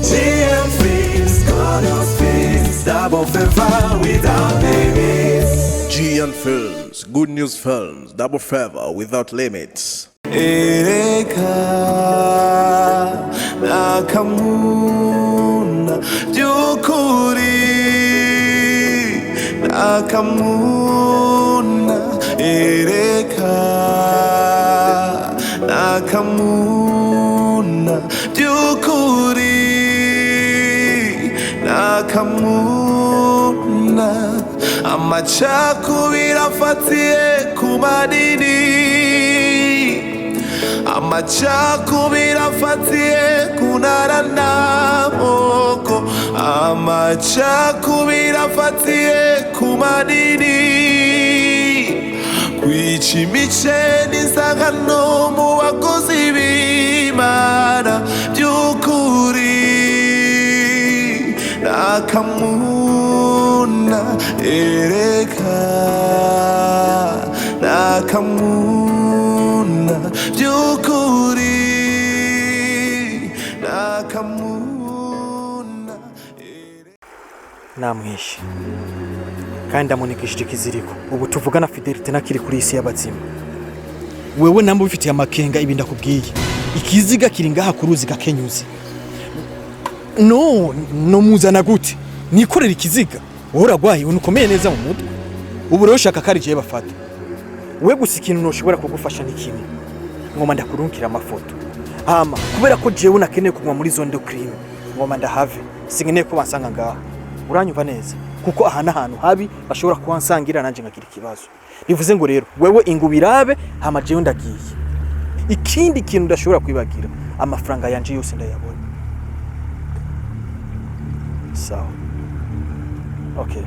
GN Films, God of Films, double favor without limits. GN Films, good news films, double favor without limits. Akamuna, Dukire, Akamuna, Akamuna, Dukire, Akamuna, amacakubira afatiye ku madini, amacakubira afatiye ku ntara n'amoko, amacakubira afatiye ku madini, kwica imice n'isangano mu bakozi b'Imana by'ukuri. Akamuna Akamuna by'ukuri, Akamuna namwishe kandi ndamunikishije ikiziriko. Ubu tuvugana Fidelite nakiri kuri isi y'abazima. Wewe nambo bifitiye amakenga ibi ndakubwiye. Ikiziga kiri ngaha kuruzi gakenyuzi. No muzana gute? Nikorera ikiziga. Uragwaye unukomeye neza mu mutwe. Ubu rero shaka karije bafata. We gusa ikintu noshobora kugufasha n'ikimwe. Ngoma ndakurunkira amafoto. Kubera ko jewe nakeneye kuguma muri zone de crime. Ngoma ndahave. Singeneye ko bansanga ngaha. Uranyumva neza? Kuko aha n'ahantu habi bashobora kuhansangira nanje ngagira ikibazo. Bivuze ngo rero wewe ingubirabe hama jewe ndagiye. Ikindi kintu ndashobora kwibagira, amafaranga yanje yose ndayabona. Sawa. Okay.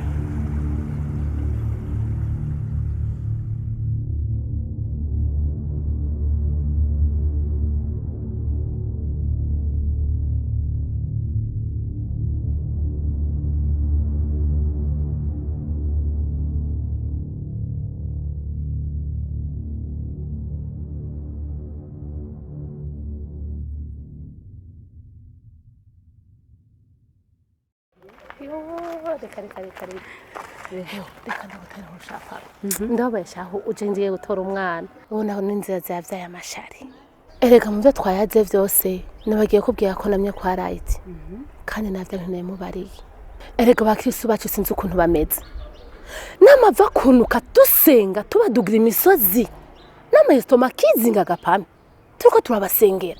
Reka ndagutera urushapa ndabeshaho uje ngiye gutora umwana ubona n'inzira zavyaye amashari. Erega mu byo twayaze vyose nabagiye kubwira ko namye kwa right kandi navyo nkeneye mubariye. Erega bakristo bacu sinzi ukuntu bameze, namava kunuka dusenga tubadugira imisozi n'amayestoma kizinga gapame turiko turabasengera.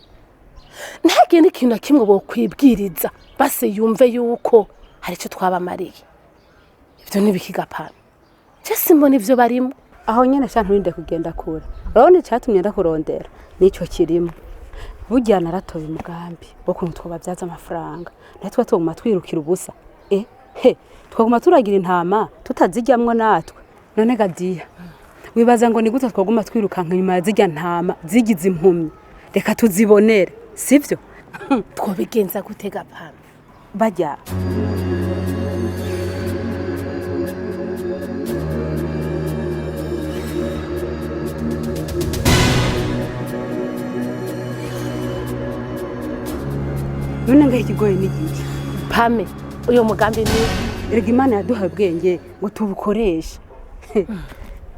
Ntagiye n'ikintu kimwe bo kwibwiriza base yumve yuko hari icyo twabamariye. Ibyo nibikigapana cyese mbona ivyo barimo aho nyene sha nturinde kugenda kure. Urabona cyatumye ndakurondera nico kirimo. Burya naratoye umugambi wo kuntu twababyaza amafaranga natwe tuguma twirukira ubusa. Twaguma turagira intama tutazijyamwo natwe. None gadiya wibaza ngo ni gute twaguma twirukanka nyuma zijya ntama zigize impumyi. Reka tuzibonere sivyo? Twobigenza gutega pana bajya none ngaho ikigoye n'igiki pame. Uyo mugambi ni erega Imana yaduha ubwenge ngo tubukoreshe.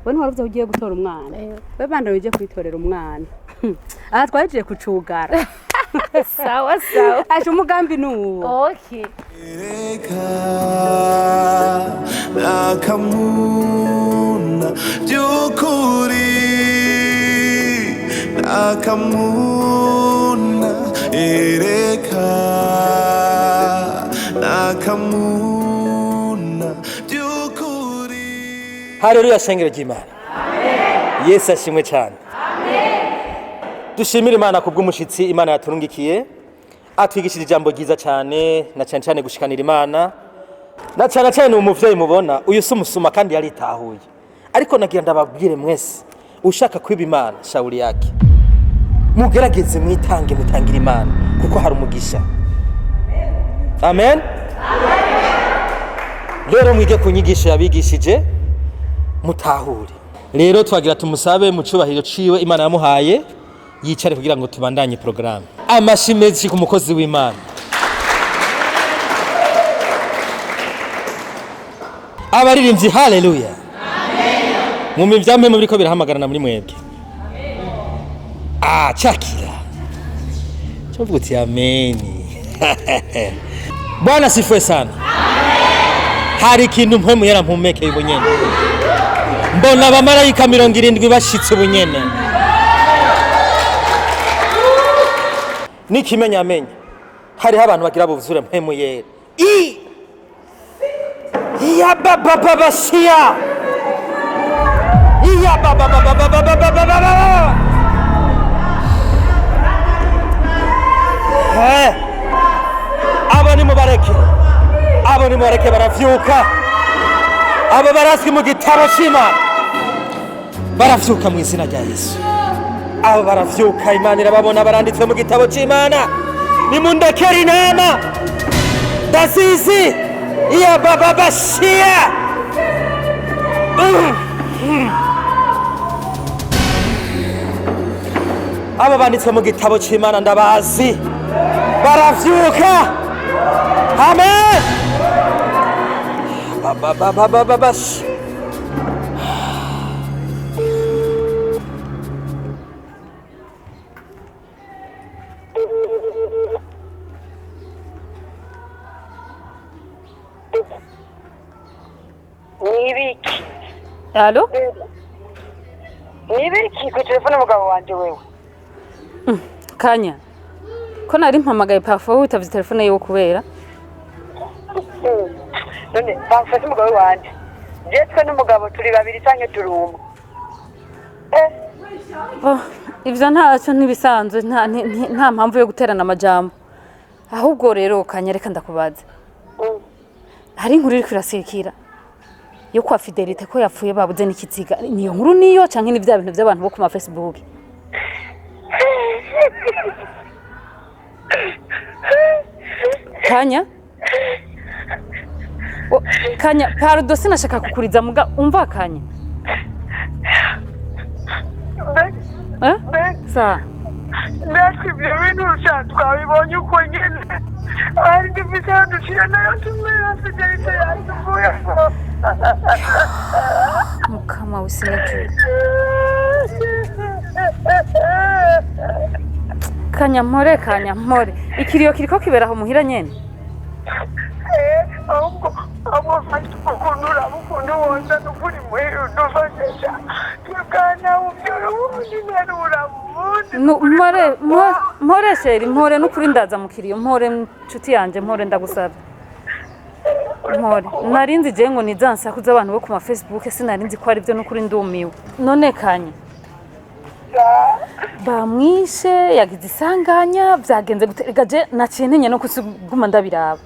Wone waruvuze ugiye gutora umwana we banda uje kwitorera umwana. Aha twaje kucugara. Sawa sawa. Aje umugambi nuwo. Okay. Akamuna Dukire, Akamuna Akamuna Dukire. Haleluya shengero ry'Imana. Amen. Yesu ashimwe cyane. Amen. Dushimira Imana kubw'umushitsi Imana yaturungikiye atwigishije ijambo ryiza cyane na cyane gushikanira Imana na cyane umuvyeyi mubona uyu sumusuma kandi yaritahuye. Ariko nagira ndababwire mwese ushaka kwiba Imana shauri yake mugerageze mwitange mutangira Imana kuko hari umugisha. Amen. Rero mwige kunyigisha yabigishije mutahure. Rero twagira tumusabe mu cubahiro ciwe Imana yamuhaye yicare kugira ngo tubandanye programme. Amashimezi ku mukozi w'Imana. abaririmbyi haleluya mu mivyamwe mu biriko birahamagarana muri mwebwe chakira chovuga uti ameni Bwana sifiwe sana hari ikintu mpemu yarampumekeye ubunyene mbona abamarayika 70 bashitse ubunyene nikimenya amenya hariho abantu bagira buvuzure mpemu yera ya baba baba sia ya baba baba baba baba abo ni mubareke baravyuka abo barazwi mu gitabo c'Imana baravyuka mu izina rya Yesu abo baravyuka Imana irababona baranditswe mu gitabo c'Imana nimundekera inama dasizi ya baba bashia abo banditswe mu gitabo c'Imana ndabazi baravyuka amen baba Nibiki. Allo? Nibiki ku telefone mugabo wanje wewe. Kanya. Ko nari mpamagaye parfois utavye telefone yiwe kubera. None bamfashe umugabo wanje. Jetwe n'umugabo turi babiri canke turi umwe. Ivyo ntacyo ntibisanzwe nta mpamvu yo guterana amajambo. Ahubwo rero Kanya reka ndakubaza. Hari inkuru iri kurasekira. Yo kwa Fidelite ko yapfuye babuze n'ikiziga niyo nkuru niyo canke ni bya bintu by'abantu bo ku ma Facebook. Kanya? Kanya, pardon sinashaka kukuriza muga umva Kanya. Sa. Natwe ibyo bintu twabibonye uko nyene. Ari ndivisa dushira nayo tumera Fidelite yavuye. Mukama usineke. Kanya mpore. Ikiriyo kiriko kiberaho muhira nyene. Abo fatu kunura bukundu wonza nukuri muhiru dufasha. Tukana ubyoro wundi narura wundi. Mpore sheri mpore nukuri ndaza mukiriyo mpore nshuti yanje mpore ndagusaba. Mpore narinzi je ngo nizansa kuza abantu bo ku ma Facebook sinarinzi ko ari byo nukuri ndumiwe. None Kanya. Bamwishe yagize isanganya byagenze gutegaje naciye ntenye no kusuguma ndabiraba.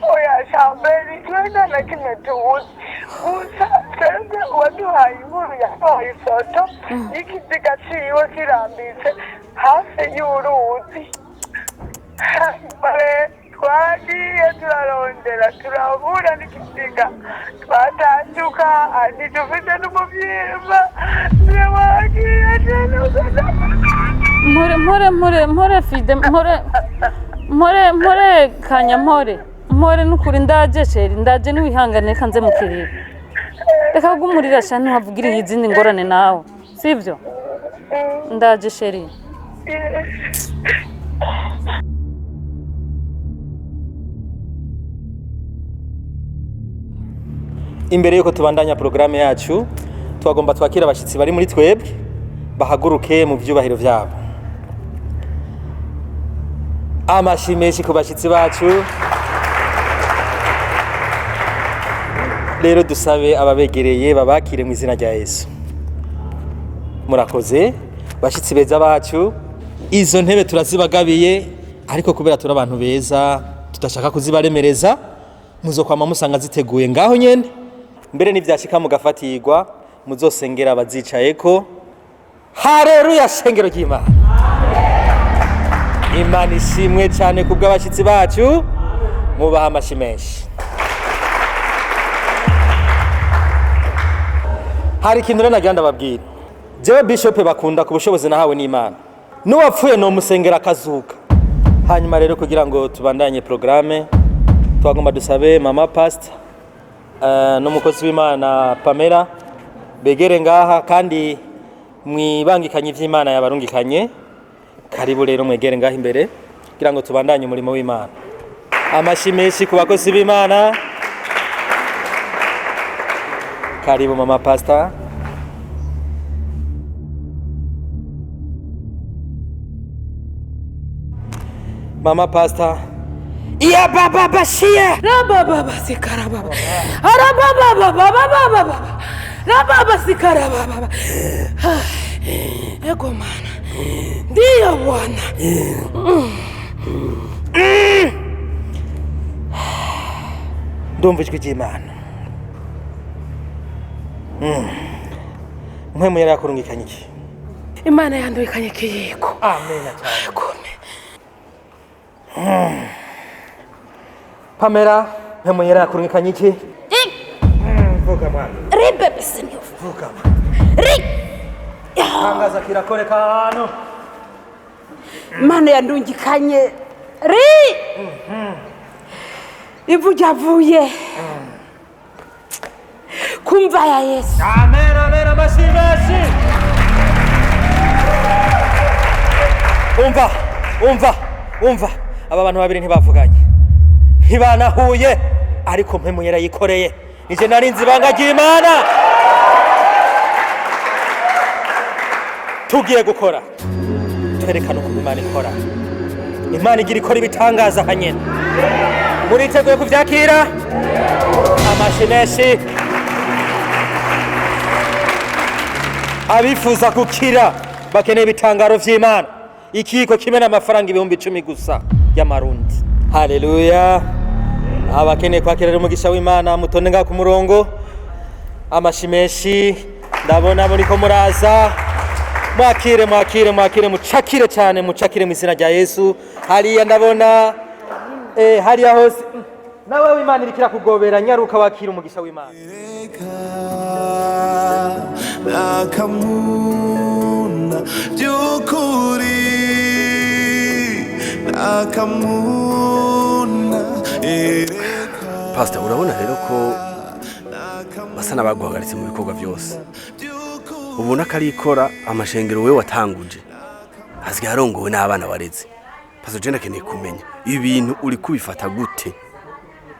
Oya shambeni twenda na kimwe tuwuzi gusa twende waduhaye inkuru yahaye ifoto y'ikiziga ciwe kirambitse hafi y'uruzi twagiye turarondera turabura n'ikiziga twatanduka ntidufite n'umuvyimba ntiwagiye mpore Fide mpore Kanya mpore nukuri ndaje sheri ndaje niwihangane kanze mukirira reka gumurira sha ntuhavugira izindi ngorane nawe sivyo ndaje sheri imbere yuko tubandanya programme yacu twagomba twakira abashitsi bari muri twebwe bahaguruke mu byubahiro byabo amashimeshi ku bashitsi bacu rero dusabe ababegereye babakire mu izina rya Yesu murakoze bashitsi beza bacu izo ntebe turazibagabiye ariko kubera turi abantu beza tutashaka kuzibaremereza muzokwama musanga ziteguye ngaho nyene mbere n'ivyashika mugafatirwa muzosengera abazicayeko haleluya shengero ry'Imana Imana ishimwe cyane kubw'abashitsi bacu mubaha amashimeshi hari ikintu rero nagira ndababwira jewe bishop bakunda ku bushobozi nahawe n'Imana n'uwapfuye no musengera akazuka hanyuma rero kugira ngo tubandanye programme twagomba dusabe mama pastor n'umukozi w'Imana Pamela begere ngaha kandi mwibangikanye ivy'Imana yabarungikanye. Karibu rero mwegere ngaha imbere kugira ngo tubandanye umurimo w'Imana. Amashimeshi ku bakozi b'Imana. Karibu mama pastor. Mama pastor. Iya baba bashia. Rababa sikara baba. Arababa baba. Rababa sikara baba. Ego mana. Ndiyo Bwana. Ndumva ijwi ry'Imana. Mwemu yari yakurungikanye iki? Imana yandukanye kiyiko. Amen. Pamela, mwemu yari yakurungikanye iki? Vuga mwana. Ribe bisinyo. Vuga. Ri. Tangaza kirakoreka hano. Imana yandungikanye ri ivu ryavuye kumva ya Yesu. Amen. Amashimeshi. Umva. Aba bantu babiri ntibavuganye. Ntibanahuye ariko mpemu yarayikoreye. Nije narinzi ibanga ry'Imana. Tugiye gukora. Twerekana uko Imana ikora. Imana igira ikora ibitangaza hanyene. Muriteguye kuvyakira? Amashimeshi. Abifuza gukira bakeneye ibitangaro vy'Imana. Ikiko kimena amafaranga 10,000 gusa y'amarundi. Haleluya. Abakeneye kwakira umugisha w'Imana mutonde nga ku murongo. Amashimeshi ndabona muri ko muraza. Mwakire mucakire cyane mucakire mu izina rya Yesu. Hariya ndabona hariya hose nawe w'Imana irikira kugobera nyaruka wakira umugisha w'Imana. Akamuna byukuri akamuna. Pastor, urabona rero ko basa n'abaguhagaritse mu bikorwa byose. Ubona ko ari ikora amashengero we watanguje hasigaye arongowe n'abana wareze. Pastor, je ndakeneye kumenya ibintu uri kubifata gute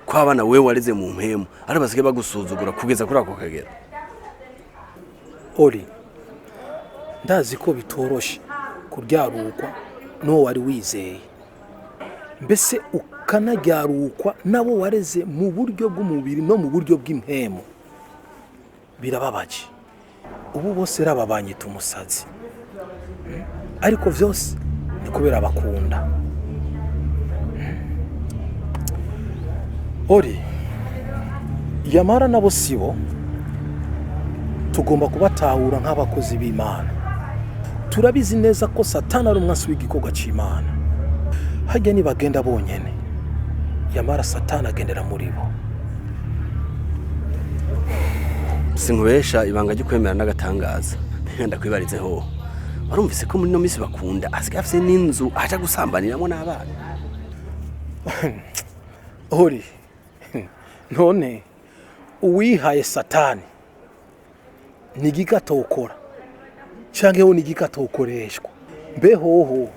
ko abana we wareze mu mpemu ari basigaye bagusuzugura kugeza kuri ako kagera. Ori, ndazi ko bitoroshe kuryarukwa no wari wizeye, mbese ukanaryarukwa nabo wareze mu buryo bw'umubiri no mu buryo bw'impemu. Birababaje. Ubu bose rababanyita umusazi, ariko vyose ni kubera bakunda. Ori, yamara nabo sibo tugomba kubatahura nk'abakozi b'Imana. Turabizi neza ko Satani ari umwasi w'igikorwa c'Imana. Hajya nibagenda bonyene, yamara Satani agendera muri bo. Sinkubesha ibanga ry'ukwemera n'agatangaza. Ndakwibarize ho. Warumvise ko muri no misi bakunda asigaye afise n'inzu aja gusambaniramo n'abana. Ori, none uwihaye Satani ni gigatokora canke ho ni gigatokoreshwa. Mbehoho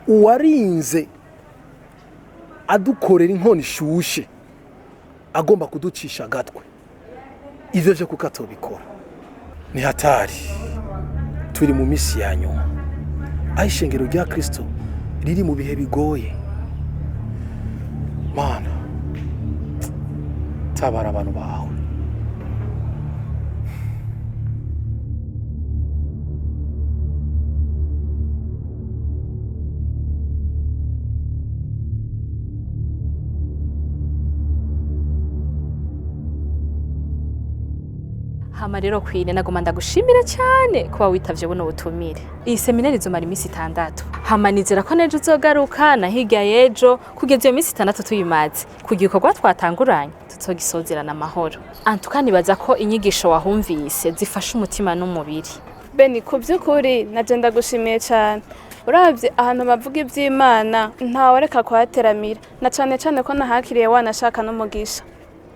uwarinze adukorera inkoni shushe agomba kuducisha gatwe. Ivyo vyo kukatobikora ni hatari. Turi mu misi ya nyuma, ayishengero rya Kristo riri mu bihe bigoye. Mana, tabara abantu bawe. Hama rero kwine nagoma ndagushimira cyane kuba witavye buno butumire. Iyi seminari izomara imisi 6. Hama nizera ko nejo uzogaruka na hirya yejo kugeza iyo misi 6 tuyimaze. Kugira ikorwa twatanguranye tuzogisozerana amahoro. Antuka nibaza ko inyigisho wahumvise zifasha umutima n'umubiri. Beni kubyukuri naje ndagushimiye cyane. Uravye ahantu bavuga iby'Imana ntawe reka kuhateramira. Na cyane cyane ko nahakiriye wanashaka n'umugisha.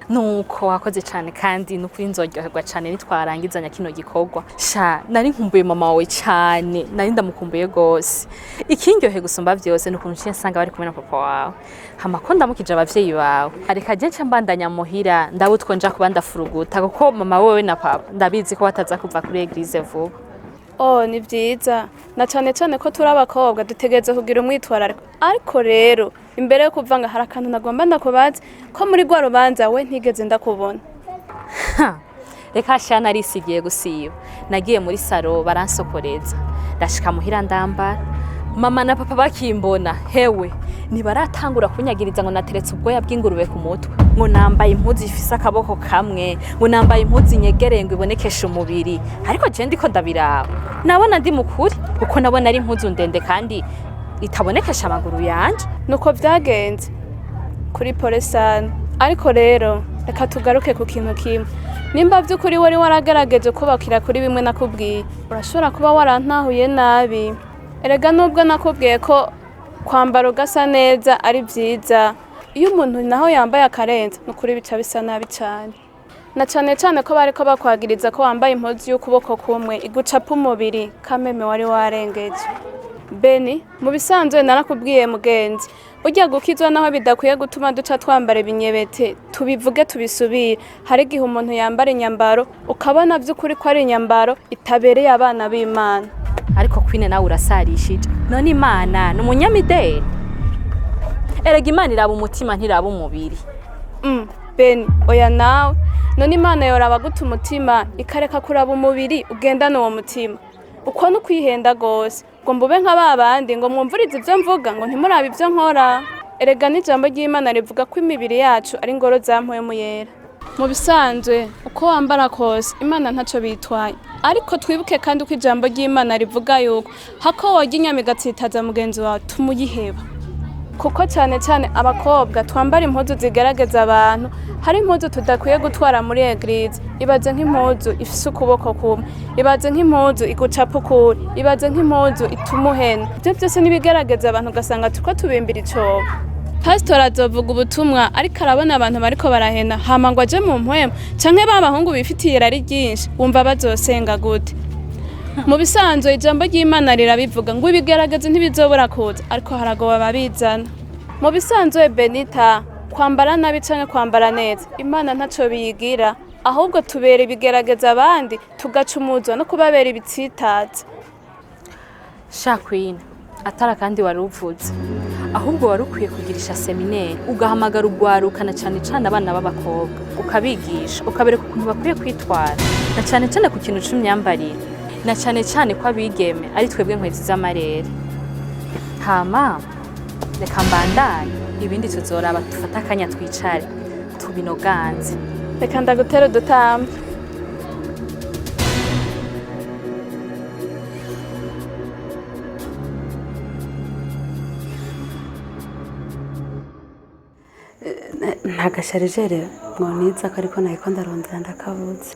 nuko wakoze cyane kandi nukuri nzoryoherwa cyane nitwarangizanya kino gikorwa sha nari nkumbuye mama wawe cyane nari ndamukumbuye gose ikindyohe gusumba byose nukuntu nciye nsanga bari kumwe na papa wawe hamako ndamukije abavyeyi bawe areka je nca mbandanya muhira ndabutwo nja kuba ndafuruguta kuko mama wewe na papa ndabizi ko bataza kuva kuri eglise vuba. Oh ni byiza na cyane cyane ko turi abakobwa dutegereza kugira umwitwarariko ariko rero imbere yo kuvanga hari akantu nagomba ndakubaza ko muri gwa rubanza we ntigeze ndakubona. Reka shana risigiye gusiba nagiye muri saro baransokoreza ndashika muhira ndambara mama na papa bakimbona hewe nibaratangura kunyagiriza ngo nateretse ubwoya bw'ingurube ku mutwe ngo nambaye impuzu ifise akaboko kamwe ngo nambaye impuzu nyegereye ngo ibonekeshe umubiri ariko je ndiko ndabiraba nabona ndi mukuri kuko nabona ari impuzu ndende kandi itabonekesha amaguru yanje nuko byagenze kuri polesani ariko rero reka tugaruke ku kintu kimwe nimba by'ukuri wari waragerageje kubakira kuri bimwe nakubwiye urashobora kuba warantahuye nabi erega nubwo nakubwiye ko kwambara ugasa neza ari byiza iyo umuntu naho yambaye akarenza nukuri bica bisa nabi cyane na cyane cyane ko bariko bakwagiriza ko wambaye impuzu y'ukuboko kumwe igucapa umubiri kameme wari warengeje. Beni mu bisanzwe narakubwiye mugenzi ujya gukizwa naho bidakwiye gutuma duca twambara ibinyebete tubivuge tubisubire hari igihe umuntu yambara inyambaro ukabona by'ukuri ko ari inyambaro itabereye abana b'Imana ariko kwine nawe urasarishije none Imana n'umunyamideli erega Imana iraba umutima ntiraba umubiri. Beni oya nawe none Imana yoraba guta umutima ikareka kuraba umubiri ugendana uwo mutima uko no kwihenda gose ngo mbube nka babandi ngo mwumvurize ibyo mvuga ngo ntimurabe ibyo nkora erega n'ijambo ry'Imana rivuga ko imibiri yacu ari ngoro zampoye mu yera. Mu bisanzwe uko wambara kose Imana ntaco bitwaye ariko twibuke kandi uko ijambo ry'Imana rivuga yuko hako wojya inyama igatsitaza mugenzi wawe tumuyiheba kuko cyane cyane abakobwa twambara impuzu zigaragaza abantu hari impuzu tudakwiye gutwara muri eglise ibaze nk'impuzu ifise ukuboko kumwe ibaze nk'impuzu igucapa ukuri ibaze nk'impuzu itumuhena ibyo byose nibigaragaza abantu gasanga tuko tubimbira icobo. Pastor azovuga ubutumwa ariko arabona abantu bariko barahena hama ngo aje mu mpwemo canke babahungu bifitiye rari ryinshi wumva bazosenga gute. Mu bisanzwe ijambo ry'Imana rirabivuga ngo ibigaragaza ntibizobura kuza ariko haragoba babizana. Mu bisanzwe Benita kwambara nabi canke kwambara neza Imana ntaco biyigira ahubwo tubera ibigaragaza abandi tugacumuzwa no kubabera ibitsitaza. Shakwine atara kandi waruvuze ahubwo warukwiye kugirisha seminaire ugahamagara urwaruka na cyane cyane abana b'abakobwa ukabigisha ukabereka ukuntu bakwiye kwitwara na cyane cyane ku kintu c'imyambarire na cyane cyane ko abigeme ari twebwe nkwezi z'amarere hama reka mbandanye ibindi tuzoraba dufata akanya twicare tubinoganze reka ndagutera udutamba. ntagasharijere mwoniza ko ariko nayiko ndarondera ndakabuze.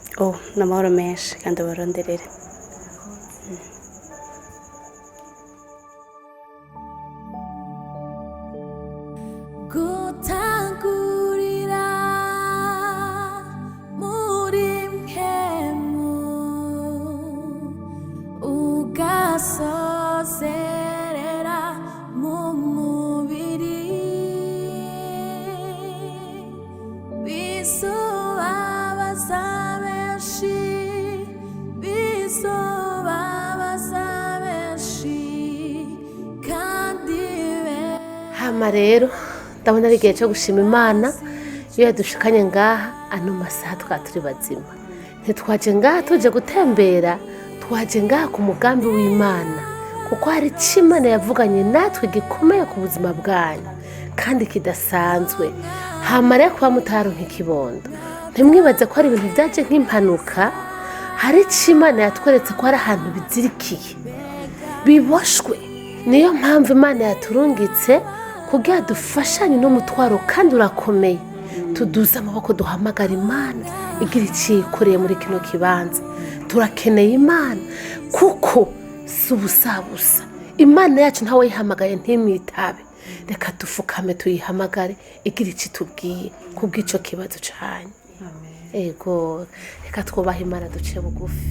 N'amahoro menshi kandi baronderere. Gutangurira muri mpemu ugasozerera mu mubiri bizobabaza benshi kandi hama rero ndabona ari igihe cyo gushima Imana iyo yadushikanye ngaha ano masaha twaba turi bazima ntitwaje ngaha tuje gutembera twaje ngaha ku mugambi w'Imana kuko hari icyo Imana yavuganye natwe gikomeye ku buzima bwanyu kandi kidasanzwe. Hama rero kuba mutaronka ikibondo ntimwibaze ko ari ibintu byaje nk'impanuka hari icyo Imana yatweretse ko hari ahantu bizirikiye biboshwe niyo mpamvu Imana yaturungitse kugira dufashanye n'umutwaro kandi urakomeye tuduze amaboko duhamagara Imana igira icikoreye muri kino kibanza turakeneye Imana kuko si ubusabusa imana yacu ntawe yihamagaye ntimwitabe reka dufukame tuyihamagare igira icyo itubwiye kubw'ico kibazo cyanyu ego reka twubahe imana duce bugufi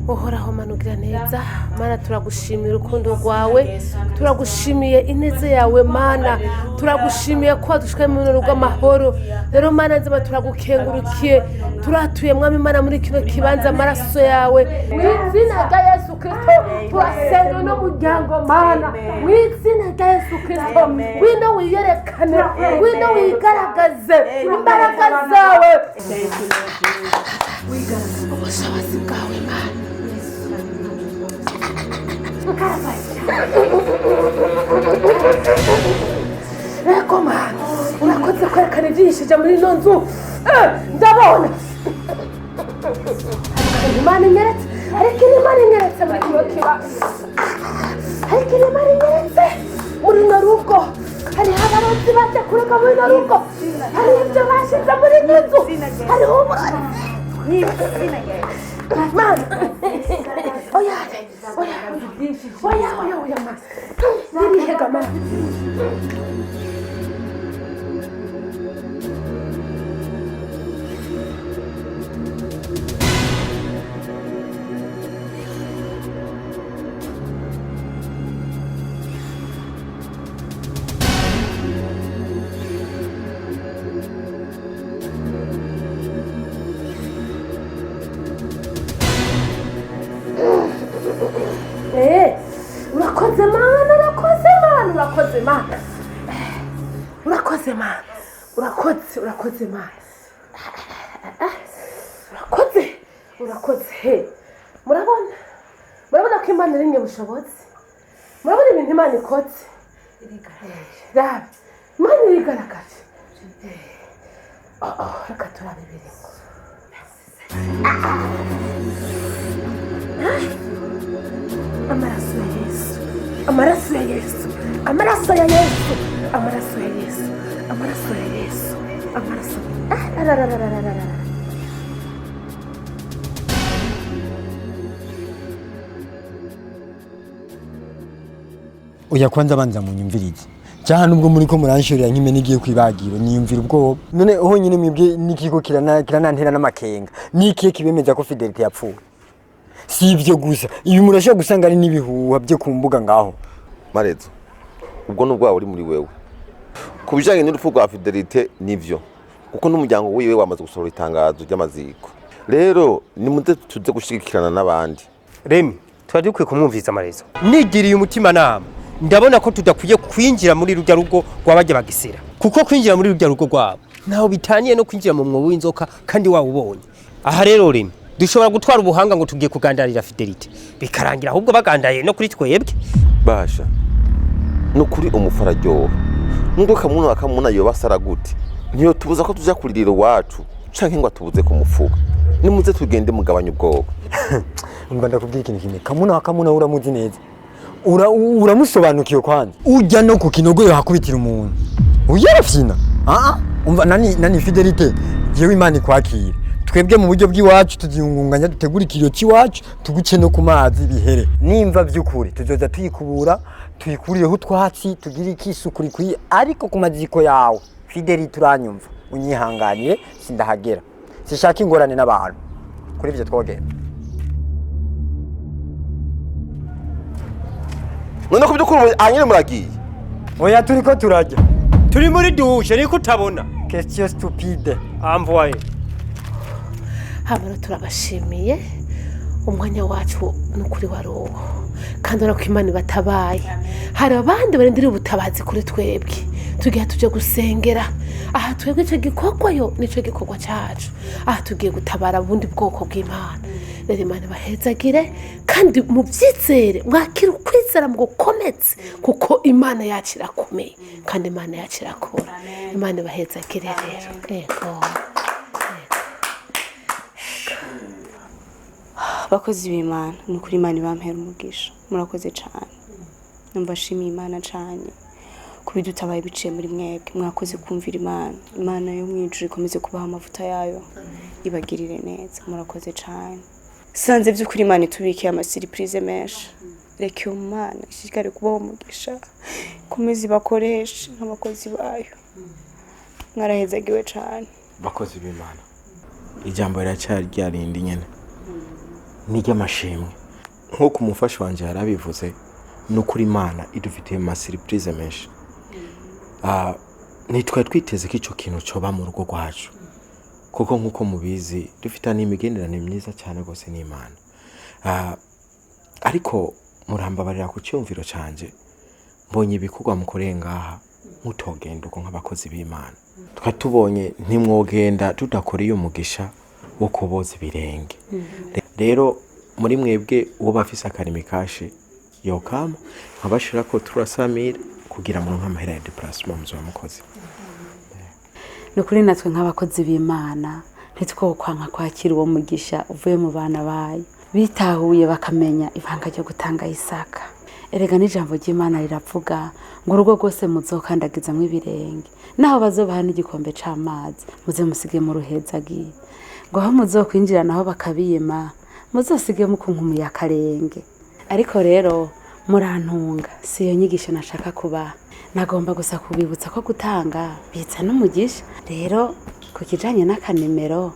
uhoraho manugira neza mana turagushimiye urukundo rwawe turagushimiye ineze yawe mana turagushimiye ko wadushwe mu rugo rw'amahoro rero mana nzima turagukengurukiye turatuye mwami mana muri kino kibanza amaraso yawe mu izina rya Yesu Kristo turasenga no muryango mana mu izina rya Yesu Kristo wino wiyerekane wino wigaragaze imbaraga zawe ubushobozi bwawe mana Eko mana urakoze kwerekana ibyishije muri ino nzu ndabona Imana inyeretse ariko Imana inyeretse muri kino kibazo ariko Imana inyeretse muri ino rugo hariho abarozi baje kurega muri ino rugo hariho ibyo bashize muri ino nzu hariho umwana Mana oya ma nirihega ma urakoze mana urakoze murabona ko Imana iri nyabushobozi murabona ibintu Imana ikoze rabe Imana irigaragaje reka turabe birimo amaraso ya Yesu amaraso ya Yesu amaraso ya Yesu amaraso ya Yesu amaraso ya Yesu amaraso Oya kwanza banza munyumvirize cyane nubwo muri ko muranshorera nkime nigiye kwibagiro niyumvira ubwo none ho nyine mwibwe nikiko kiranantera n'amakenga nikiye kibemeza ko Fidelity yapfuye si ibyo gusa ibi murashaka gusanga ari nibihuha byo kumbuga ngaho Marezo ubwo nubwo uri muri wewe kubijanye n'urupfu rwa Fidelity nivyo kuko n'umuryango wiwe wamaze gusohora itangazo ry'amaziko rero ni muze tuze gushigikirana n'abandi Remi twadukwiye kumwumviza Marezo nigiriye umutima nama ndabona ko tudakwiye kwinjira muri rujya rugo rwabajya bagisira kuko kwinjira muri rujya rugo rwabo naho bitaniye no kwinjira mu mwobo w'inzoka kandi wawubonye aha rero Remi dushobora gutwara ubuhanga ngo tugiye kugandarira Fidelity bikarangira ahubwo bagandaye no kuri twebwe basha no kuri umufarajyo ngo Akamuna yobasara gute niyo tubuza ko tuja kuririra wacu canke ngo atubuze ku mufuka nimuze tugende mugabanya ubwoba umva ndakubwira ikintu kimwe Akamuna uramuzi neza uramusobanukiye kwanza ujya no ku kinogo yo hakubitira umuntu uyarafyina umva nani Fidelity jewe Imana ikwakira twebwe mu buryo bw'iwacu tuziyungunganya dutegura ikiriyo cy'iwacu tuguce no ku mazi bihere nimva by'ukuri tuzoza tuyikubura tuyikurireho utwatsi tugire ikisukuri kuri ariko ku maziko yawe Fidelity uranyumva unyihanganiye sindahagera sishaka ingorane n'abantu kuri ibyo twogera none ko by'ukuri anyine muragiye oya turiko turajya turi muri dushe niko utabona question stupide amvoye hamwe turabashimiye umwanya wacu n'ukuri waruwo kandi urako Imana batabaye hari abandi barindira ubutabazi kuri twebwe tugiye tuje gusengera aha twebwe icyo gikorwayo nicyo gikorwa cyacu aha tugiye gutabara ubundi bwoko bw'Imana rero Imana bahezagire kandi mu byizere mwakira ukwizera mu gukometse kuko Imana yacu irakomeye kandi Imana yacu irakora Imana bahezagire rero yego bakozi b'Imana n'ukuri Imana ibampera umugisha murakoze cyane numva shimiye Imana cyane kubidutabaye biciye muri mwebwe mwakoze kumvira Imana yo mwijuru ikomeze kubaha amavuta yayo ibagirire neza murakoze cyane sanze by'ukuri Imana itubikiye amasiripurize menshi reka iyo Mana ishishikare kubaho umugisha komeze bakoreshe nk'abakozi bayo mwarahezagiwe cyane bakozi b'Imana ijambo riracyari ryarindi nyene n'iry'amashimwe nk'uko umufasha wanje yarabivuze n'ukuri Imana idufitiye amasiripurize menshi nitwe twiteze ko ico kintu coba mu rugo rwacu kuko nk'uko mubizi dufitanye imigenderanire myiza cyane gose n'Imana ariko murambabarira ku cyumviro canje mbonye ibikorwa mu kurengaha mutogenda uko nk'abakozi b'Imana twatubonye ntimwogenda tudakoreye umugisha wo kuboza ibirenge rero muri mwebwe uwo bafise akarimi kashe yokama nkabashira ko turasamira kugira mu nk'amahera ya déplacement muzo mukozi nukuri natwe nk'abakozi b'Imana ntitwokwanka kwakira uwo mugisha uvuye mu bana bayo bitahuye bakamenya ibanga ryo gutanga Isaka erega n'ijambo ry'Imana riravuga ngo urugo rwose muzokandagizamwe ibirenge naho bazobaha n'igikombe c'amazi muze musige mu ruhezagiye ngo aho muzokwinjira naho bakabiyema muzosige mukunkumuye akarenge ariko rero murantunga siyo nyigisho nashaka kuba nagomba gusa kubibutsa ko gutanga bitsa n'umugisha rero ku kijanye n'akanimero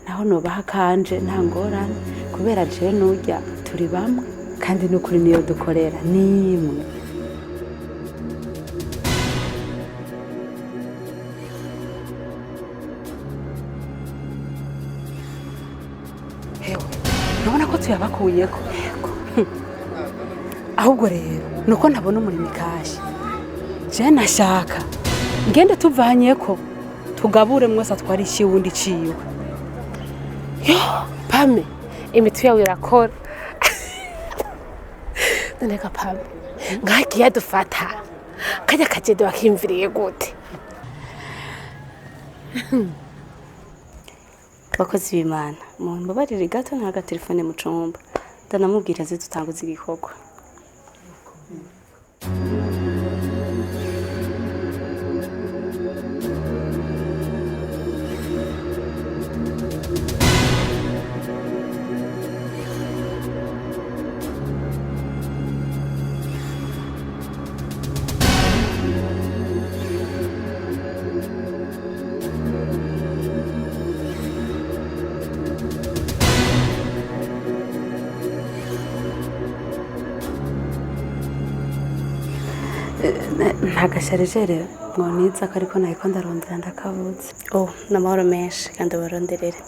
naho nobaha kanje nta ngorane kubera jewe n'urya turi bamwe kandi n'ukuri niyo dukorera nimwe hewe nabona ko tuyabakuyeko ahubwo rero nuko ntabona umurimo kashi je nashaka ngende tuvanyeko tugabure mwese atwarishiye wundi ciwe yo Pame imitu yawe irakora noneka Pame ngagiye dufata kajya kajedo bakimviriye gute bakozi b'Imana mu mbabarire gato nta telefone mu cumba ndanamubwira ze tutanguza igikorwa ntagasharijere mwoniza ko ariko nayiko ndarondera ndakabuze n'amahoro menshi kandi baronderere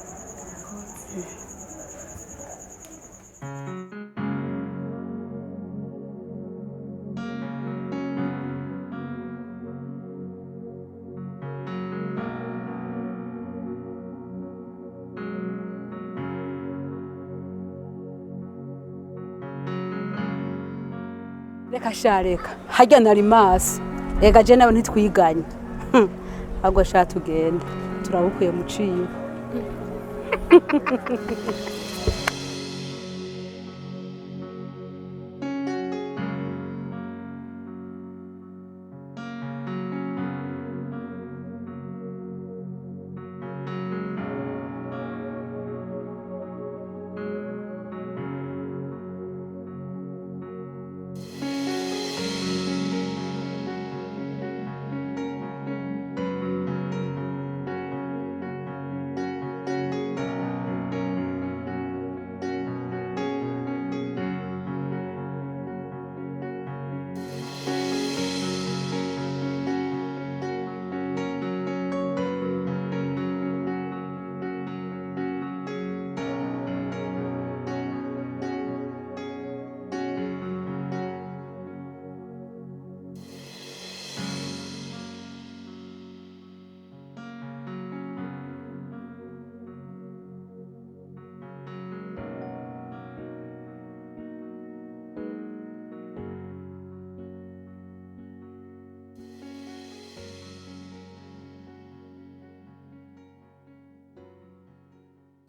reka shareka hajya nari maso ega je nawe ntitwiganye agwa sha tugende turabukuye mu ciyo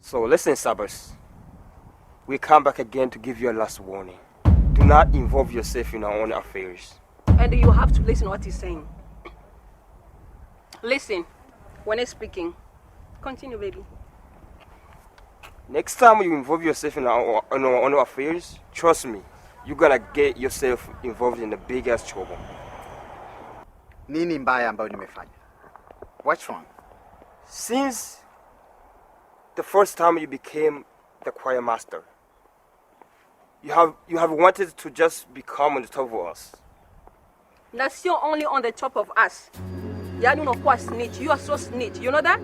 So listen, Sabers. We come back again to give you a last warning. Do not involve yourself in our own affairs. And you have to listen to what he's saying. Listen, when I'm speaking, continue, baby. Next time you involve yourself in our affairs, trust me, you're gonna get yourself involved in the biggest trouble. Nini mbaya ambayo nimefanya? What's wrong? Since the first time you became the choir master, you have wanted to just become on the top of us. That's you're only on the top of us. Yani unakuwa snitch. You are so snitch. You know that?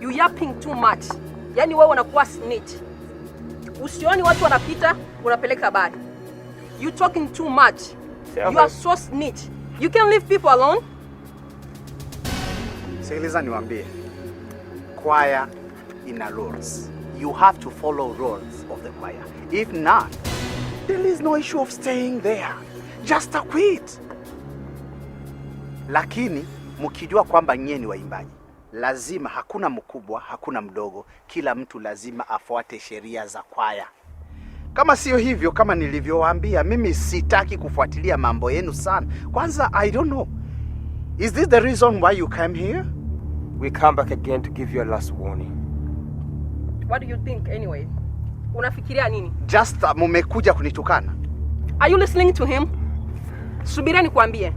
You yapping too much. Yani wewe unakuwa snitch. Usioni watu wanapita, unapeleka habari. You talking too much. You are so snitch. You can leave people alone. Sikiliza niwaambie. Choir ina rules. You have to follow rules of the choir. If not, there is no issue of staying there. Just quit. Lakini mkijua kwamba nyie ni waimbaji, lazima hakuna mkubwa, hakuna mdogo, kila mtu lazima afuate sheria za kwaya. Kama sio hivyo, kama nilivyowaambia, mimi sitaki kufuatilia mambo yenu sana. Kwanza, I don't know. Is this the reason why you came here? We come back again to give you a last warning. What do you think anyway? Unafikiria nini? Just mumekuja kunitukana. Are you listening to him? Subira nikwambie.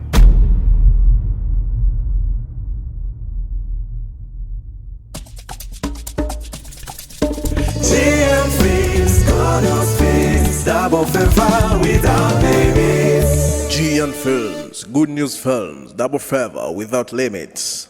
Double favor without limits. GN Films, Good News Films, Double Favor without limits.